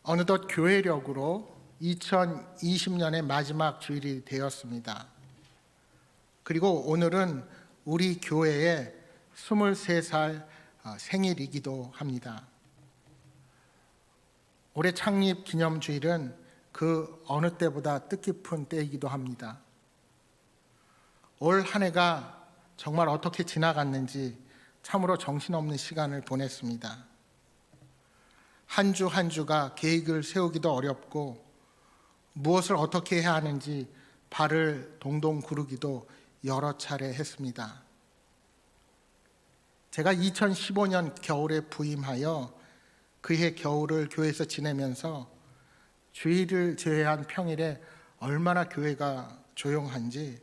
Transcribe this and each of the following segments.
어느덧 교회력으로 2020년의 마지막 주일이 되었습니다. 그리고 오늘은 우리 교회의 23살 생일이기도 합니다. 올해 창립 기념주일은 그 어느 때보다 뜻깊은 때이기도 합니다. 올 한 해가 정말 어떻게 지나갔는지 참으로 정신없는 시간을 보냈습니다. 한 주 한 주가 계획을 세우기도 어렵고 무엇을 어떻게 해야 하는지 발을 동동 구르기도 여러 차례 했습니다. 제가 2015년 겨울에 부임하여 그해 겨울을 교회에서 지내면서 주일을 제외한 평일에 얼마나 교회가 조용한지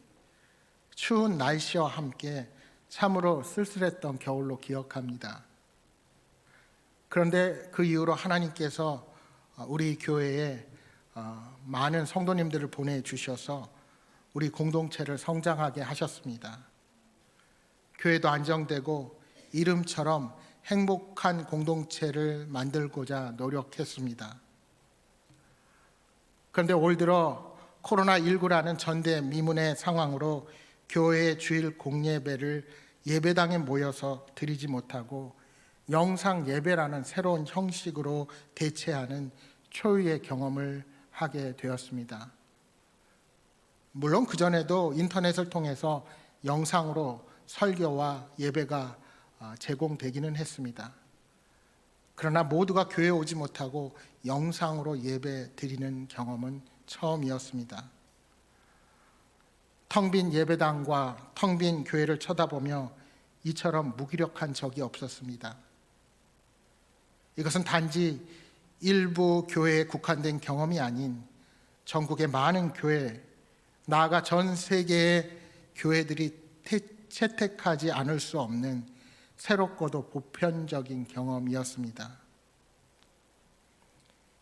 추운 날씨와 함께 참으로 쓸쓸했던 겨울로 기억합니다. 그런데 그 이후로 하나님께서 우리 교회에 많은 성도님들을 보내주셔서 우리 공동체를 성장하게 하셨습니다. 교회도 안정되고 이름처럼 행복한 공동체를 만들고자 노력했습니다. 그런데 올 들어 코로나19라는 전대미문의 상황으로 교회의 주일 공예배를 예배당에 모여서 드리지 못하고 영상 예배라는 새로운 형식으로 대체하는 초유의 경험을 하게 되었습니다. 물론 그전에도 인터넷을 통해서 영상으로 설교와 예배가 제공되기는 했습니다. 그러나 모두가 교회에 오지 못하고 영상으로 예배 드리는 경험은 처음이었습니다. 텅 빈 예배당과 텅 빈 교회를 쳐다보며 이처럼 무기력한 적이 없었습니다. 이것은 단지 일부 교회에 국한된 경험이 아닌 전국의 많은 교회, 나아가 전 세계의 교회들이 채택하지 않을 수 없는 새롭고도 보편적인 경험이었습니다.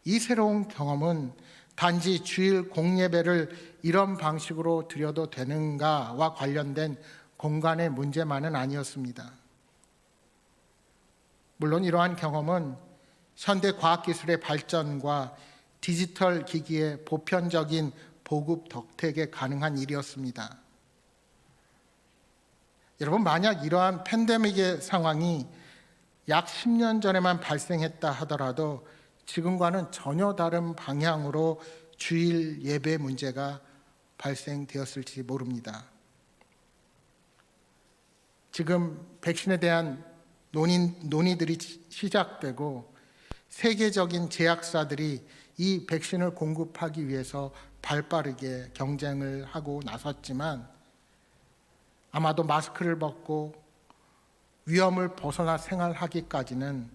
이 새로운 경험은 단지 주일 공예배를 이런 방식으로 드려도 되는가와 관련된 공간의 문제만은 아니었습니다. 물론 이러한 경험은 현대 과학기술의 발전과 디지털 기기의 보편적인 보급 덕택에 가능한 일이었습니다. 여러분, 만약 이러한 팬데믹의 상황이 약 10년 전에만 발생했다 하더라도 지금과는 전혀 다른 방향으로 주일 예배 문제가 발생되었을지 모릅니다. 지금 백신에 대한 논의들이 시작되고 세계적인 제약사들이 이 백신을 공급하기 위해서 발빠르게 경쟁을 하고 나섰지만 아마도 마스크를 벗고 위험을 벗어나 생활하기까지는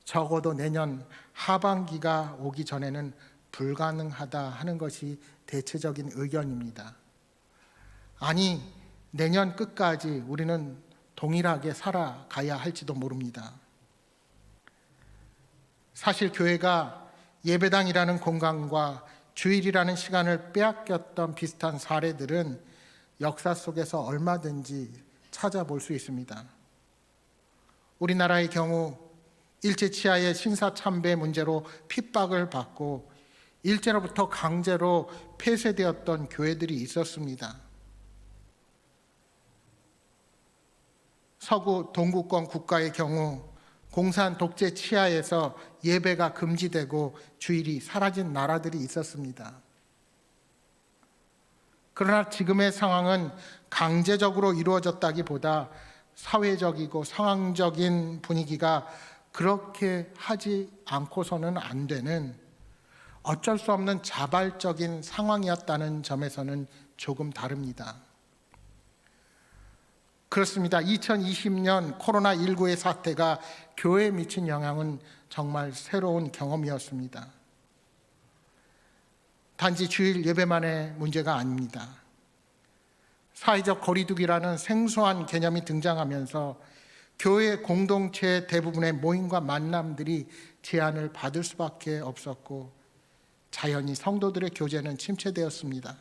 적어도 내년 하반기가 오기 전에는 불가능하다 하는 것이 대체적인 의견입니다. 아니, 내년 끝까지 우리는 동일하게 살아가야 할지도 모릅니다. 사실 교회가 예배당이라는 공간과 주일이라는 시간을 빼앗겼던 비슷한 사례들은 역사 속에서 얼마든지 찾아볼 수 있습니다. 우리나라의 경우 일제치하의 신사참배 문제로 핍박을 받고 일제로부터 강제로 폐쇄되었던 교회들이 있었습니다. 서구 동구권 국가의 경우 공산 독재 치하에서 예배가 금지되고 주일이 사라진 나라들이 있었습니다. 그러나 지금의 상황은 강제적으로 이루어졌다기보다 사회적이고 상황적인 분위기가 그렇게 하지 않고서는 안 되는 어쩔 수 없는 자발적인 상황이었다는 점에서는 조금 다릅니다. 그렇습니다. 2020년 코로나19의 사태가 교회에 미친 영향은 정말 새로운 경험이었습니다. 단지 주일 예배만의 문제가 아닙니다. 사회적 거리두기라는 생소한 개념이 등장하면서 교회 공동체 대부분의 모임과 만남들이 제한을 받을 수밖에 없었고 자연히 성도들의 교제는 침체되었습니다.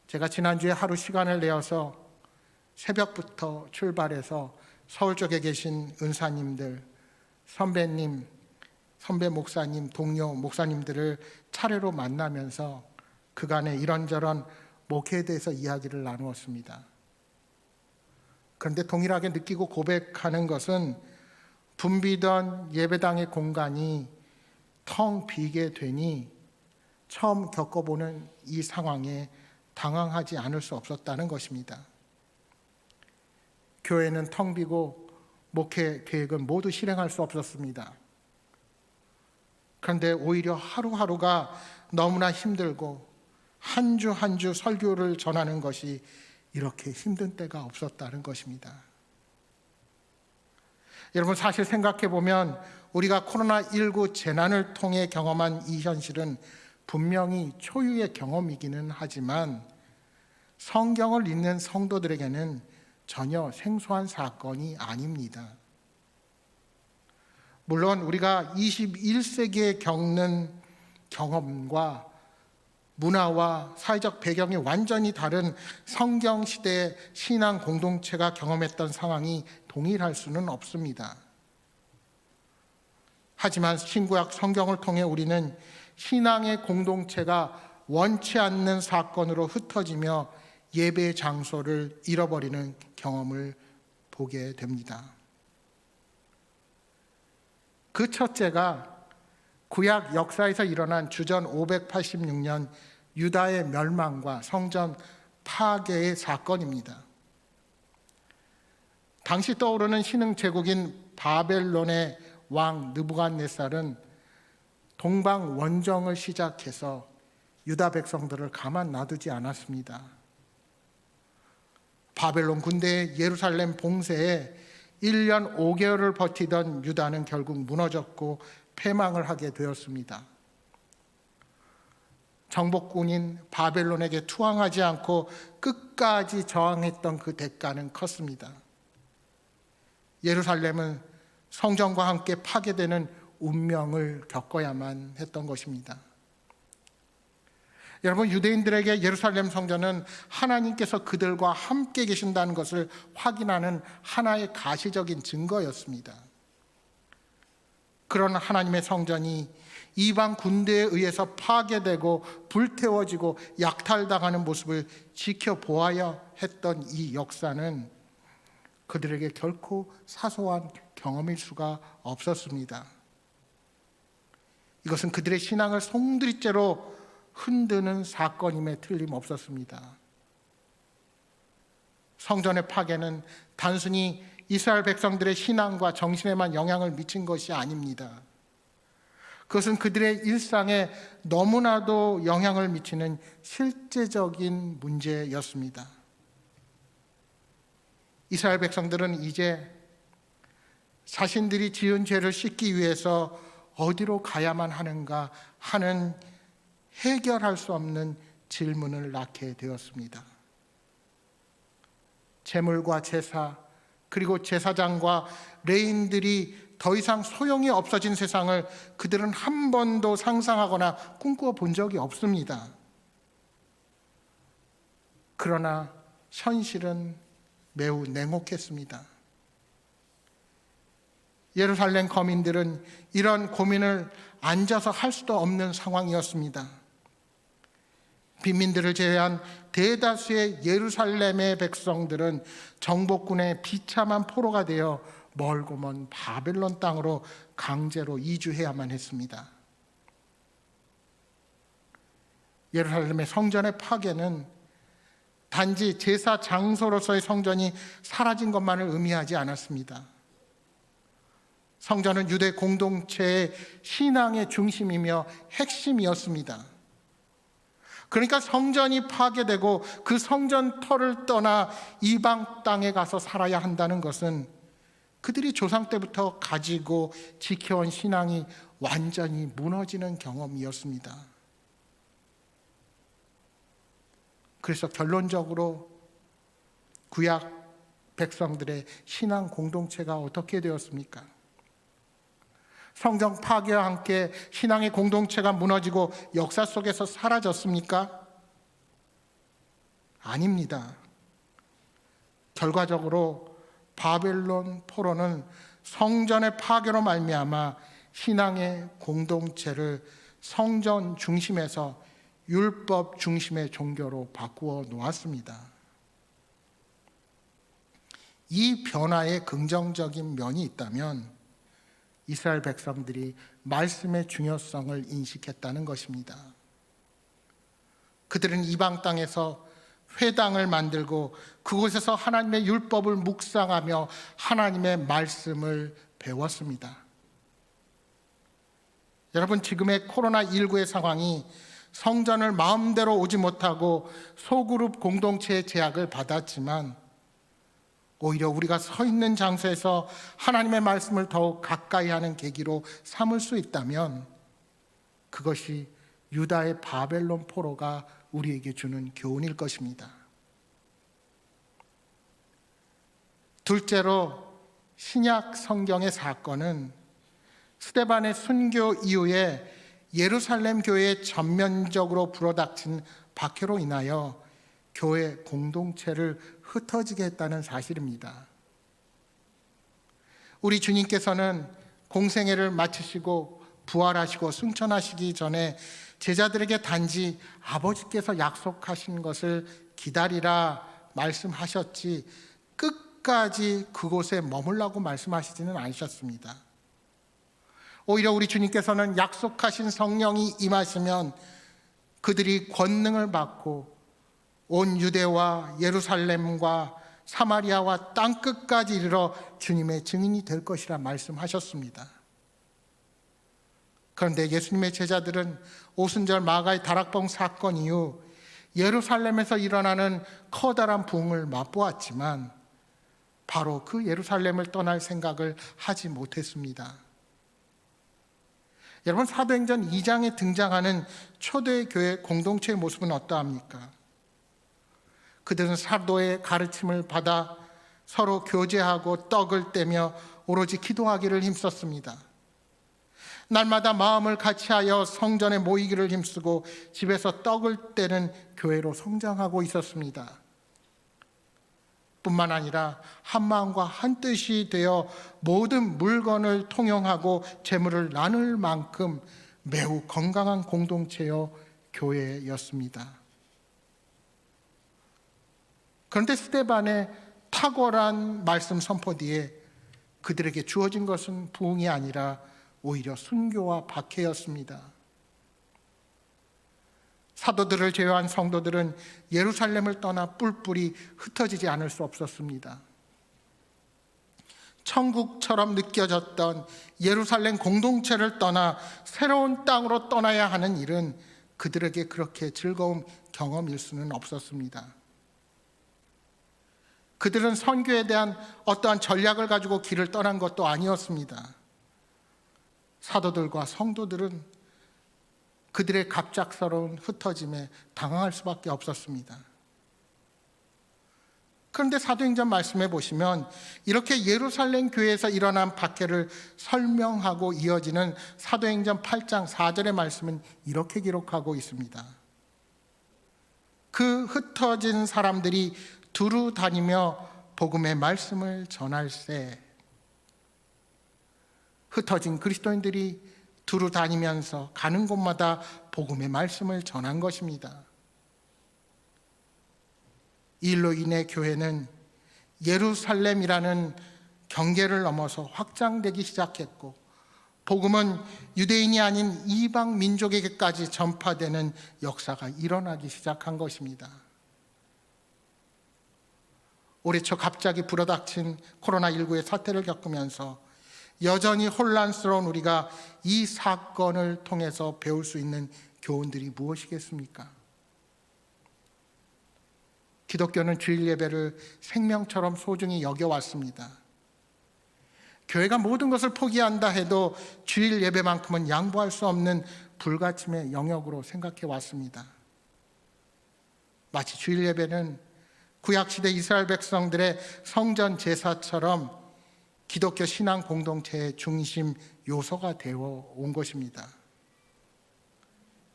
제가 지난주에 하루 시간을 내어서 새벽부터 출발해서 서울 쪽에 계신 은사님들, 선배님, 선배 목사님, 동료 목사님들을 차례로 만나면서 그간의 이런저런 목회에 대해서 이야기를 나누었습니다. 그런데 동일하게 느끼고 고백하는 것은 붐비던 예배당의 공간이 텅 비게 되니 처음 겪어보는 이 상황에 당황하지 않을 수 없었다는 것입니다. 교회는 텅 비고 목회 계획은 모두 실행할 수 없었습니다. 그런데 오히려 하루하루가 너무나 힘들고 한 주 한 주 설교를 전하는 것이 이렇게 힘든 때가 없었다는 것입니다. 여러분, 사실 생각해 보면 우리가 코로나19 재난을 통해 경험한 이 현실은 분명히 초유의 경험이기는 하지만 성경을 읽는 성도들에게는 전혀 생소한 사건이 아닙니다. 물론 우리가 21세기에 겪는 경험과 문화와 사회적 배경이 완전히 다른 성경시대의 신앙 공동체가 경험했던 상황이 동일할 수는 없습니다. 하지만 신구약 성경을 통해 우리는 신앙의 공동체가 원치 않는 사건으로 흩어지며 예배 장소를 잃어버리는 경험을 보게 됩니다. 그 첫째가 구약 역사에서 일어난 주전 586년 유다의 멸망과 성전 파괴의 사건입니다. 당시 떠오르는 신흥 제국인 바벨론의 왕 느부갓네살은 동방 원정을 시작해서 유다 백성들을 가만 놔두지 않았습니다. 바벨론 군대의 예루살렘 봉쇄에 1년 5개월을 버티던 유다는 결국 무너졌고 패망을 하게 되었습니다. 정복군인 바벨론에게 투항하지 않고 끝까지 저항했던 그 대가는 컸습니다. 예루살렘은 성전과 함께 파괴되는 운명을 겪어야만 했던 것입니다. 여러분, 유대인들에게 예루살렘 성전은 하나님께서 그들과 함께 계신다는 것을 확인하는 하나의 가시적인 증거였습니다. 그런 하나님의 성전이 이방 군대에 의해서 파괴되고 불태워지고 약탈당하는 모습을 지켜보아야 했던 이 역사는 그들에게 결코 사소한 경험일 수가 없었습니다. 이것은 그들의 신앙을 송두리째로 흔드는 사건임에 틀림없었습니다. 성전의 파괴는 단순히 이스라엘 백성들의 신앙과 정신에만 영향을 미친 것이 아닙니다. 그것은 그들의 일상에 너무나도 영향을 미치는 실제적인 문제였습니다. 이스라엘 백성들은 이제 자신들이 지은 죄를 씻기 위해서 어디로 가야만 하는가 하는 해결할 수 없는 질문을 낳게 되었습니다. 제물과 제사, 그리고 제사장과 레인들이 더 이상 소용이 없어진 세상을 그들은 한 번도 상상하거나 꿈꿔 본 적이 없습니다. 그러나 현실은 매우 냉혹했습니다. 예루살렘 거민들은 이런 고민을 앉아서 할 수도 없는 상황이었습니다. 빈민들을 제외한 대다수의 예루살렘의 백성들은 정복군의 비참한 포로가 되어 멀고 먼 바벨론 땅으로 강제로 이주해야만 했습니다. 예루살렘의 성전의 파괴는 단지 제사 장소로서의 성전이 사라진 것만을 의미하지 않았습니다. 성전은 유대 공동체의 신앙의 중심이며 핵심이었습니다. 그러니까 성전이 파괴되고 그 성전 터를 떠나 이방 땅에 가서 살아야 한다는 것은 그들이 조상 때부터 가지고 지켜온 신앙이 완전히 무너지는 경험이었습니다. 그래서 결론적으로 구약 백성들의 신앙 공동체가 어떻게 되었습니까? 성전 파괴와 함께 신앙의 공동체가 무너지고 역사 속에서 사라졌습니까? 아닙니다. 결과적으로 바벨론 포로는 성전의 파괴로 말미암아 신앙의 공동체를 성전 중심에서 율법 중심의 종교로 바꾸어 놓았습니다. 이 변화에 긍정적인 면이 있다면 이스라엘 백성들이 말씀의 중요성을 인식했다는 것입니다. 그들은 이방 땅에서 회당을 만들고 그곳에서 하나님의 율법을 묵상하며 하나님의 말씀을 배웠습니다. 여러분, 지금의 코로나19의 상황이 성전을 마음대로 오지 못하고 소그룹 공동체의 제약을 받았지만 오히려 우리가 서 있는 장소에서 하나님의 말씀을 더욱 가까이 하는 계기로 삼을 수 있다면 그것이 유다의 바벨론 포로가 우리에게 주는 교훈일 것입니다. 둘째로, 신약 성경의 사건은 스데반의 순교 이후에 예루살렘 교회에 전면적으로 불어닥친 박해로 인하여 교회 공동체를 흩어지게 했다는 사실입니다. 우리 주님께서는 공생애를 마치시고 부활하시고 승천하시기 전에 제자들에게 단지 아버지께서 약속하신 것을 기다리라 말씀하셨지 끝까지 그곳에 머물라고 말씀하시지는 않으셨습니다. 오히려 우리 주님께서는 약속하신 성령이 임하시면 그들이 권능을 받고 온 유대와 예루살렘과 사마리아와 땅끝까지 이르러 주님의 증인이 될 것이라 말씀하셨습니다. 그런데 예수님의 제자들은 오순절 마가의 다락방 사건 이후 예루살렘에서 일어나는 커다란 부흥을 맛보았지만 바로 그 예루살렘을 떠날 생각을 하지 못했습니다. 여러분, 사도행전 2장에 등장하는 초대교회 공동체의 모습은 어떠합니까? 그들은 사도의 가르침을 받아 서로 교제하고 떡을 떼며 오로지 기도하기를 힘썼습니다. 날마다 마음을 같이하여 성전에 모이기를 힘쓰고 집에서 떡을 떼는 교회로 성장하고 있었습니다. 뿐만 아니라 한 마음과 한 뜻이 되어 모든 물건을 통용하고 재물을 나눌 만큼 매우 건강한 공동체여 교회였습니다. 그런데 스데반의 탁월한 말씀 선포 뒤에 그들에게 주어진 것은 부흥이 아니라 오히려 순교와 박해였습니다. 사도들을 제외한 성도들은 예루살렘을 떠나 뿔뿔이 흩어지지 않을 수 없었습니다. 천국처럼 느껴졌던 예루살렘 공동체를 떠나 새로운 땅으로 떠나야 하는 일은 그들에게 그렇게 즐거운 경험일 수는 없었습니다. 그들은 선교에 대한 어떠한 전략을 가지고 길을 떠난 것도 아니었습니다. 사도들과 성도들은 그들의 갑작스러운 흩어짐에 당황할 수밖에 없었습니다. 그런데 사도행전 말씀해 보시면 이렇게 예루살렘 교회에서 일어난 박해를 설명하고 이어지는 사도행전 8장 4절의 말씀은 이렇게 기록하고 있습니다. 그 흩어진 사람들이 두루 다니며 복음의 말씀을 전할세. 흩어진 그리스도인들이 두루 다니면서 가는 곳마다 복음의 말씀을 전한 것입니다. 이 일로 인해 교회는 예루살렘이라는 경계를 넘어서 확장되기 시작했고 복음은 유대인이 아닌 이방 민족에게까지 전파되는 역사가 일어나기 시작한 것입니다. 올해 초 갑자기 불어닥친 코로나19의 사태를 겪으면서 여전히 혼란스러운 우리가 이 사건을 통해서 배울 수 있는 교훈들이 무엇이겠습니까? 기독교는 주일 예배를 생명처럼 소중히 여겨왔습니다. 교회가 모든 것을 포기한다 해도 주일 예배만큼은 양보할 수 없는 불가침의 영역으로 생각해 왔습니다. 마치 주일 예배는 구약시대 이스라엘 백성들의 성전 제사처럼 기독교 신앙 공동체의 중심 요소가 되어 온 것입니다.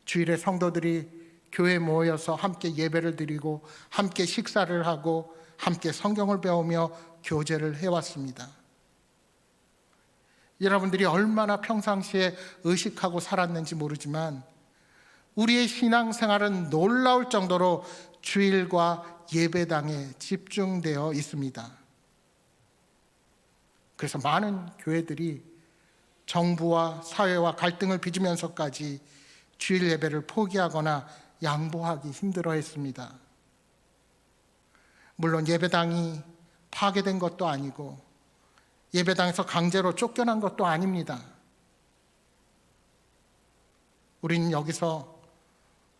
주일에 성도들이 교회에 모여서 함께 예배를 드리고 함께 식사를 하고 함께 성경을 배우며 교제를 해왔습니다. 여러분들이 얼마나 평상시에 의식하고 살았는지 모르지만 우리의 신앙생활은 놀라울 정도로 주일과 예배당에 집중되어 있습니다. 그래서 많은 교회들이 정부와 사회와 갈등을 빚으면서까지 주일 예배를 포기하거나 양보하기 힘들어했습니다. 물론 예배당이 파괴된 것도 아니고 예배당에서 강제로 쫓겨난 것도 아닙니다. 우리는 여기서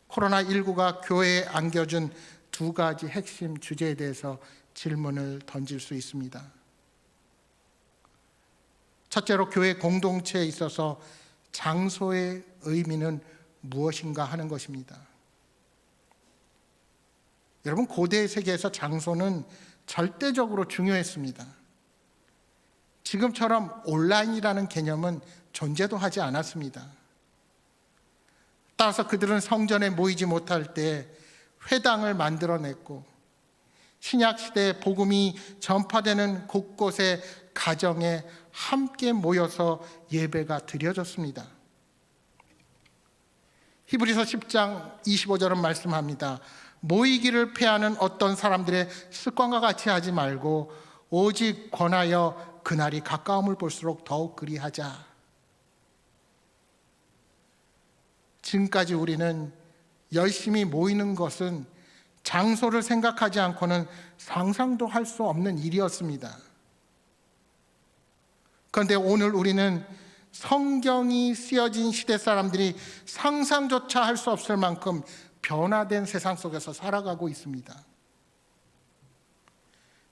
코로나19가 교회에 안겨준 두 가지 핵심 주제에 대해서 질문을 던질 수 있습니다. 첫째로 교회 공동체에 있어서 장소의 의미는 무엇인가 하는 것입니다. 여러분, 고대 세계에서 장소는 절대적으로 중요했습니다. 지금처럼 온라인이라는 개념은 존재도 하지 않았습니다. 따라서 그들은 성전에 모이지 못할 때 회당을 만들어냈고 신약시대에 복음이 전파되는 곳곳의 가정에 함께 모여서 예배가 드려졌습니다. 히브리서 10장 25절은 말씀합니다. 모이기를 패하는 어떤 사람들의 습관과 같이 하지 말고 오직 권하여 그날이 가까움을 볼수록 더욱 그리하자. 지금까지 우리는 열심히 모이는 것은 장소를 생각하지 않고는 상상도 할 수 없는 일이었습니다. 그런데 오늘 우리는 성경이 쓰여진 시대 사람들이 상상조차 할 수 없을 만큼 변화된 세상 속에서 살아가고 있습니다.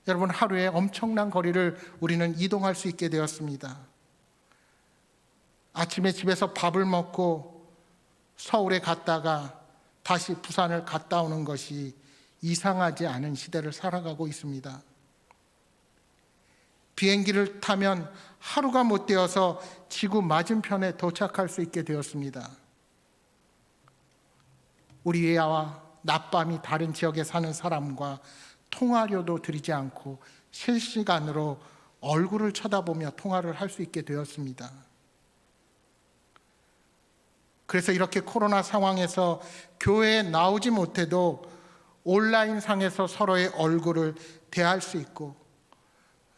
여러분, 하루에 엄청난 거리를 우리는 이동할 수 있게 되었습니다. 아침에 집에서 밥을 먹고 서울에 갔다가 다시 부산을 갔다 오는 것이 이상하지 않은 시대를 살아가고 있습니다. 비행기를 타면 하루가 못 되어서 지구 맞은편에 도착할 수 있게 되었습니다. 우리와 낮밤이 다른 지역에 사는 사람과 통화료도 들이지 않고 실시간으로 얼굴을 쳐다보며 통화를 할 수 있게 되었습니다. 그래서 이렇게 코로나 상황에서 교회에 나오지 못해도 온라인 상에서 서로의 얼굴을 대할 수 있고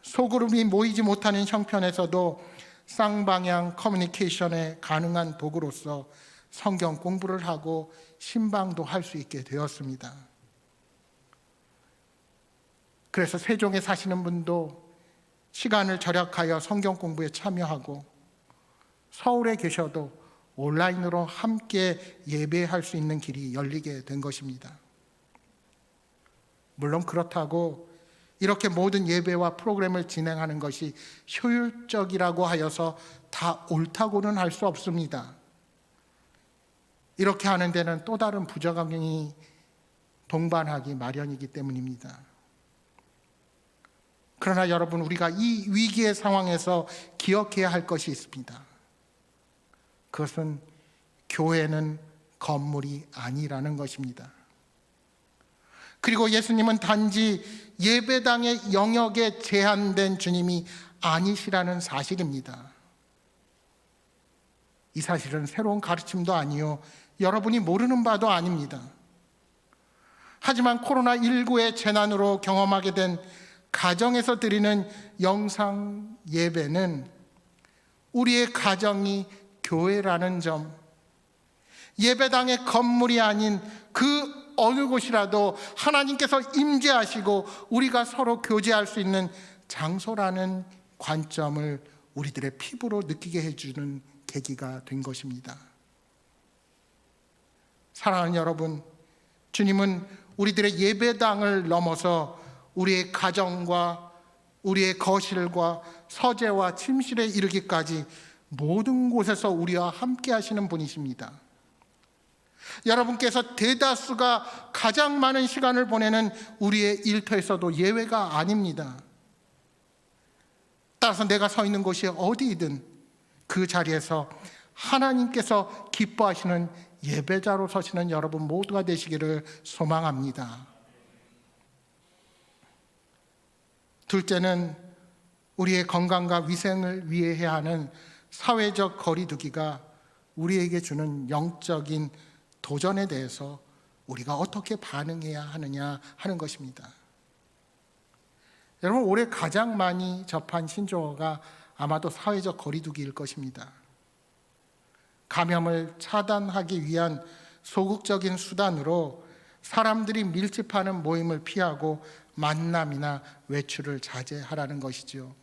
소그룹이 모이지 못하는 형편에서도 쌍방향 커뮤니케이션에 가능한 도구로서 성경 공부를 하고 신방도 할 수 있게 되었습니다. 그래서 세종에 사시는 분도 시간을 절약하여 성경 공부에 참여하고 서울에 계셔도 온라인으로 함께 예배할 수 있는 길이 열리게 된 것입니다. 물론 그렇다고 이렇게 모든 예배와 프로그램을 진행하는 것이 효율적이라고 하여서 다 옳다고는 할 수 없습니다. 이렇게 하는 데는 또 다른 부작용이 동반하기 마련이기 때문입니다. 그러나 여러분, 우리가 이 위기의 상황에서 기억해야 할 것이 있습니다. 그것은 교회는 건물이 아니라는 것입니다. 그리고 예수님은 단지 예배당의 영역에 제한된 주님이 아니시라는 사실입니다. 이 사실은 새로운 가르침도 아니요, 여러분이 모르는 바도 아닙니다. 하지만 코로나19의 재난으로 경험하게 된 가정에서 드리는 영상 예배는 우리의 가정이 교회라는 점, 예배당의 건물이 아닌 그 어느 곳이라도 하나님께서 임재하시고 우리가 서로 교제할 수 있는 장소라는 관점을 우리들의 피부로 느끼게 해주는 계기가 된 것입니다. 사랑하는 여러분, 주님은 우리들의 예배당을 넘어서 우리의 가정과 우리의 거실과 서재와 침실에 이르기까지 모든 곳에서 우리와 함께 하시는 분이십니다. 여러분께서 대다수가 가장 많은 시간을 보내는 우리의 일터에서도 예외가 아닙니다. 따라서 내가 서 있는 곳이 어디이든 그 자리에서 하나님께서 기뻐하시는 예배자로 서시는 여러분 모두가 되시기를 소망합니다. 둘째는 우리의 건강과 위생을 위해 해야 하는 사회적 거리두기가 우리에게 주는 영적인 도전에 대해서 우리가 어떻게 반응해야 하느냐 하는 것입니다. 여러분, 올해 가장 많이 접한 신조어가 아마도 사회적 거리두기일 것입니다. 감염을 차단하기 위한 소극적인 수단으로 사람들이 밀집하는 모임을 피하고 만남이나 외출을 자제하라는 것이죠.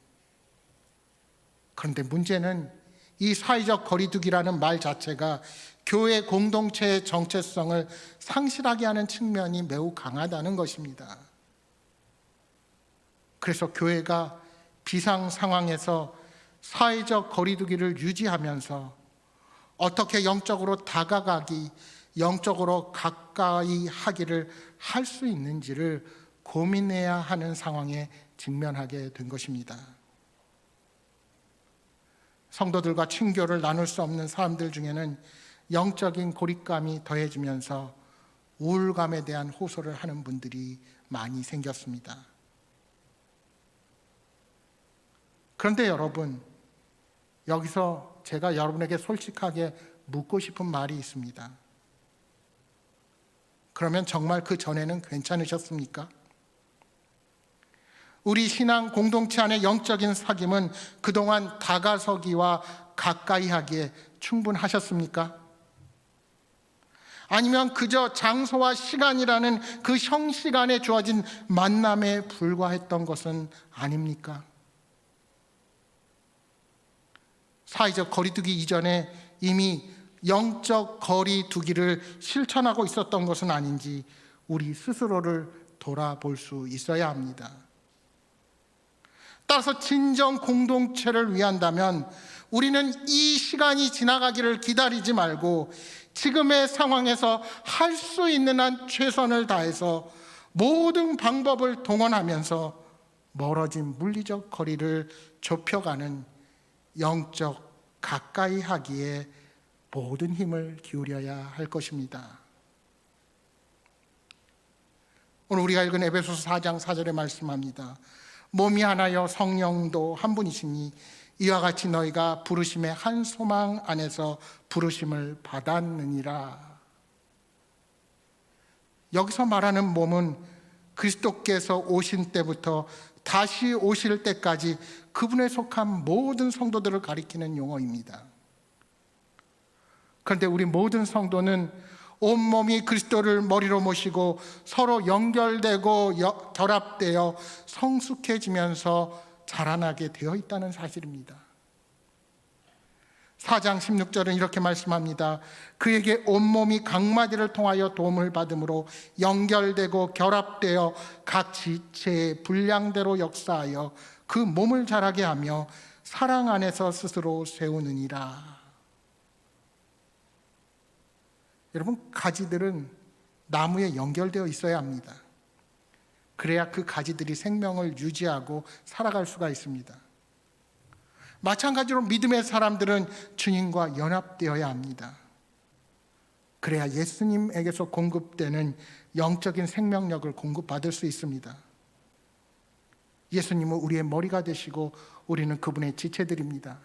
그런데 문제는 이 사회적 거리두기라는 말 자체가 교회 공동체의 정체성을 상실하게 하는 측면이 매우 강하다는 것입니다. 그래서 교회가 비상 상황에서 사회적 거리두기를 유지하면서 어떻게 영적으로 다가가기, 영적으로 가까이 하기를 할 수 있는지를 고민해야 하는 상황에 직면하게 된 것입니다. 성도들과 친교를 나눌 수 없는 사람들 중에는 영적인 고립감이 더해지면서 우울감에 대한 호소를 하는 분들이 많이 생겼습니다. 그런데 여러분, 여기서 제가 여러분에게 솔직하게 묻고 싶은 말이 있습니다. 그러면 정말 그 전에는 괜찮으셨습니까? 우리 신앙 공동체 안의 영적인 사귐은 그동안 다가서기와 가까이 하기에 충분하셨습니까? 아니면 그저 장소와 시간이라는 그 형시간에 주어진 만남에 불과했던 것은 아닙니까? 사회적 거리두기 이전에 이미 영적 거리두기를 실천하고 있었던 것은 아닌지 우리 스스로를 돌아볼 수 있어야 합니다. 따라서 진정 공동체를 위한다면 우리는 이 시간이 지나가기를 기다리지 말고 지금의 상황에서 할 수 있는 한 최선을 다해서 모든 방법을 동원하면서 멀어진 물리적 거리를 좁혀가는 영적 가까이 하기에 모든 힘을 기울여야 할 것입니다. 오늘 우리가 읽은 에베소서 4장 4절에 말씀합니다. 몸이 하나여 성령도 한 분이시니 이와 같이 너희가 부르심의 한 소망 안에서 부르심을 받았느니라. 여기서 말하는 몸은 그리스도께서 오신 때부터 다시 오실 때까지 그분에 속한 모든 성도들을 가리키는 용어입니다. 그런데 우리 모든 성도는 온몸이 그리스도를 머리로 모시고 서로 연결되고 결합되어 성숙해지면서 자라나게 되어 있다는 사실입니다. 4장 16절은 이렇게 말씀합니다. 그에게 온몸이 각마디를 통하여 도움을 받음으로 연결되고 결합되어 각 지체의 분량대로 역사하여 그 몸을 자라게 하며 사랑 안에서 스스로 세우느니라. 여러분, 가지들은 나무에 연결되어 있어야 합니다. 그래야 그 가지들이 생명을 유지하고 살아갈 수가 있습니다. 마찬가지로 믿음의 사람들은 주님과 연합되어야 합니다. 그래야 예수님에게서 공급되는 영적인 생명력을 공급받을 수 있습니다. 예수님은 우리의 머리가 되시고 우리는 그분의 지체들입니다.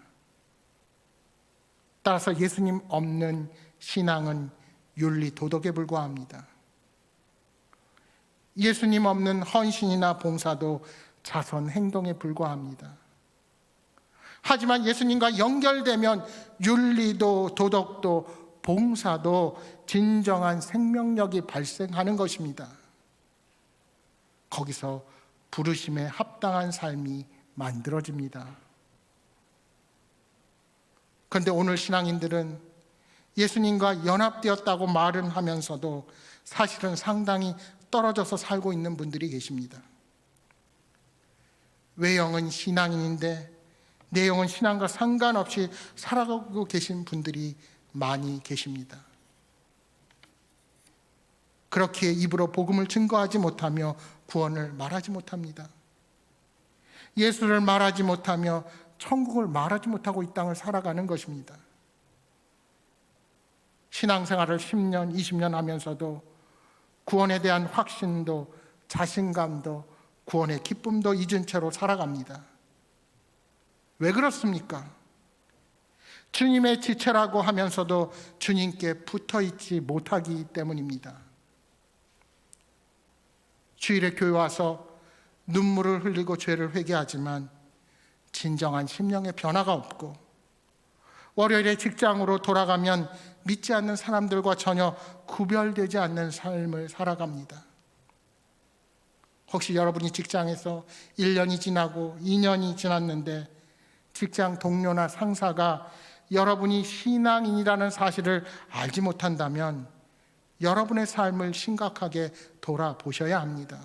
따라서 예수님 없는 신앙은 윤리 도덕에 불과합니다. 예수님 없는 헌신이나 봉사도 자선 행동에 불과합니다. 하지만 예수님과 연결되면 윤리도 도덕도 봉사도 진정한 생명력이 발생하는 것입니다. 거기서 부르심에 합당한 삶이 만들어집니다. 그런데 오늘 신앙인들은 예수님과 연합되었다고 말은 하면서도 사실은 상당히 떨어져서 살고 있는 분들이 계십니다. 외형은 신앙인인데 내용은 신앙과 상관없이 살아가고 계신 분들이 많이 계십니다. 그렇기에 입으로 복음을 증거하지 못하며 구원을 말하지 못합니다. 예수를 말하지 못하며 천국을 말하지 못하고 이 땅을 살아가는 것입니다. 신앙생활을 10년, 20년 하면서도 구원에 대한 확신도 자신감도 구원의 기쁨도 잊은 채로 살아갑니다. 왜 그렇습니까? 주님의 지체라고 하면서도 주님께 붙어 있지 못하기 때문입니다. 주일에 교회 와서 눈물을 흘리고 죄를 회개하지만 진정한 심령의 변화가 없고, 월요일에 직장으로 돌아가면 믿지 않는 사람들과 전혀 구별되지 않는 삶을 살아갑니다. 혹시 여러분이 직장에서 1년이 지나고 2년이 지났는데 직장 동료나 상사가 여러분이 신앙인이라는 사실을 알지 못한다면 여러분의 삶을 심각하게 돌아보셔야 합니다.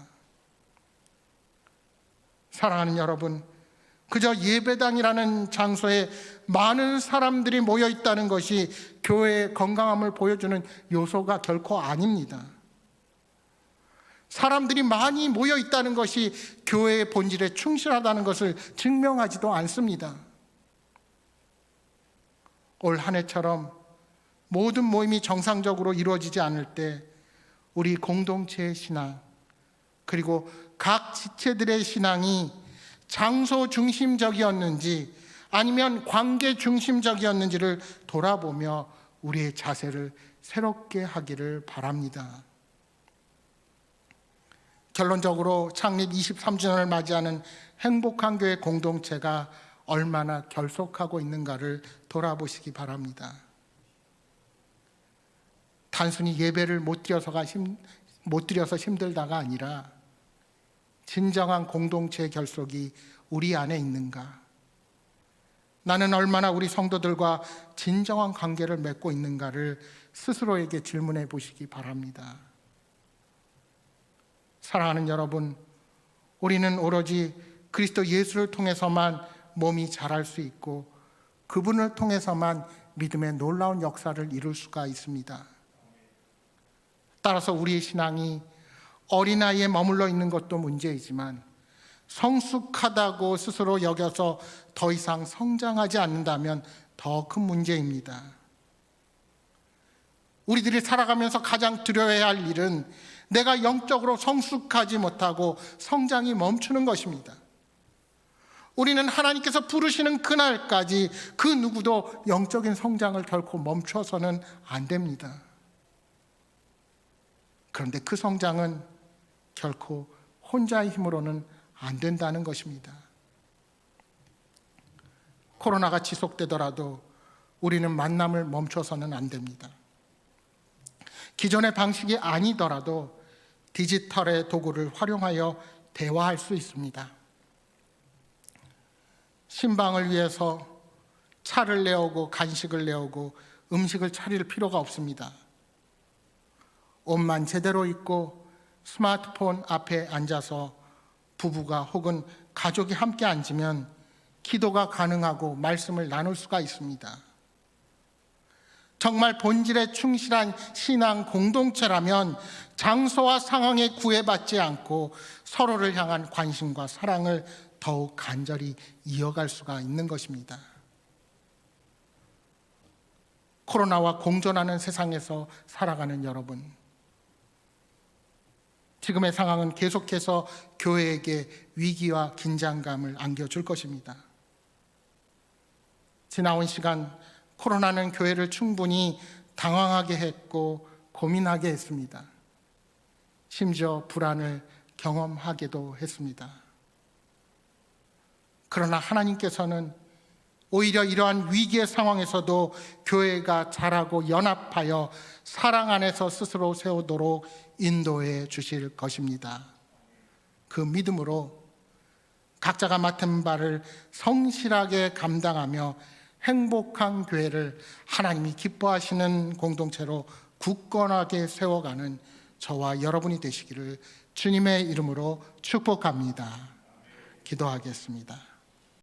사랑하는 여러분, 그저 예배당이라는 장소에 많은 사람들이 모여 있다는 것이 교회의 건강함을 보여주는 요소가 결코 아닙니다. 사람들이 많이 모여 있다는 것이 교회의 본질에 충실하다는 것을 증명하지도 않습니다. 올 한 해처럼 모든 모임이 정상적으로 이루어지지 않을 때 우리 공동체의 신앙, 그리고 각 지체들의 신앙이 장소 중심적이었는지 아니면 관계 중심적이었는지를 돌아보며 우리의 자세를 새롭게 하기를 바랍니다. 결론적으로 창립 23주년을 맞이하는 행복한 교회 공동체가 얼마나 결속하고 있는가를 돌아보시기 바랍니다. 단순히 예배를 못 드려서 힘들다가 아니라 진정한 공동체의 결속이 우리 안에 있는가? 나는 얼마나 우리 성도들과 진정한 관계를 맺고 있는가를 스스로에게 질문해 보시기 바랍니다. 사랑하는 여러분, 우리는 오로지 그리스도 예수를 통해서만 몸이 자랄 수 있고 그분을 통해서만 믿음의 놀라운 역사를 이룰 수가 있습니다. 따라서 우리의 신앙이 어린아이에 머물러 있는 것도 문제이지만 성숙하다고 스스로 여겨서 더 이상 성장하지 않는다면 더 큰 문제입니다. 우리들이 살아가면서 가장 두려워해야 할 일은 내가 영적으로 성숙하지 못하고 성장이 멈추는 것입니다. 우리는 하나님께서 부르시는 그날까지 그 누구도 영적인 성장을 결코 멈춰서는 안 됩니다. 그런데 그 성장은 결코 혼자의 힘으로는 안 된다는 것입니다. 코로나가 지속되더라도 우리는 만남을 멈춰서는 안 됩니다. 기존의 방식이 아니더라도 디지털의 도구를 활용하여 대화할 수 있습니다. 신방을 위해서 차를 내오고 간식을 내오고 음식을 차릴 필요가 없습니다. 옷만 제대로 입고 스마트폰 앞에 앉아서 부부가 혹은 가족이 함께 앉으면 기도가 가능하고 말씀을 나눌 수가 있습니다. 정말 본질에 충실한 신앙 공동체라면 장소와 상황에 구애받지 않고 서로를 향한 관심과 사랑을 더욱 간절히 이어갈 수가 있는 것입니다. 코로나와 공존하는 세상에서 살아가는 여러분, 지금의 상황은 계속해서 교회에게 위기와 긴장감을 안겨줄 것입니다. 지나온 시간, 코로나는 교회를 충분히 당황하게 했고 고민하게 했습니다. 심지어 불안을 경험하기도 했습니다. 그러나 하나님께서는 오히려 이러한 위기의 상황에서도 교회가 자라고 연합하여 사랑 안에서 스스로 세우도록 인도해 주실 것입니다. 그 믿음으로 각자가 맡은 바를 성실하게 감당하며 행복한 교회를 하나님이 기뻐하시는 공동체로 굳건하게 세워가는 저와 여러분이 되시기를 주님의 이름으로 축복합니다. 기도하겠습니다.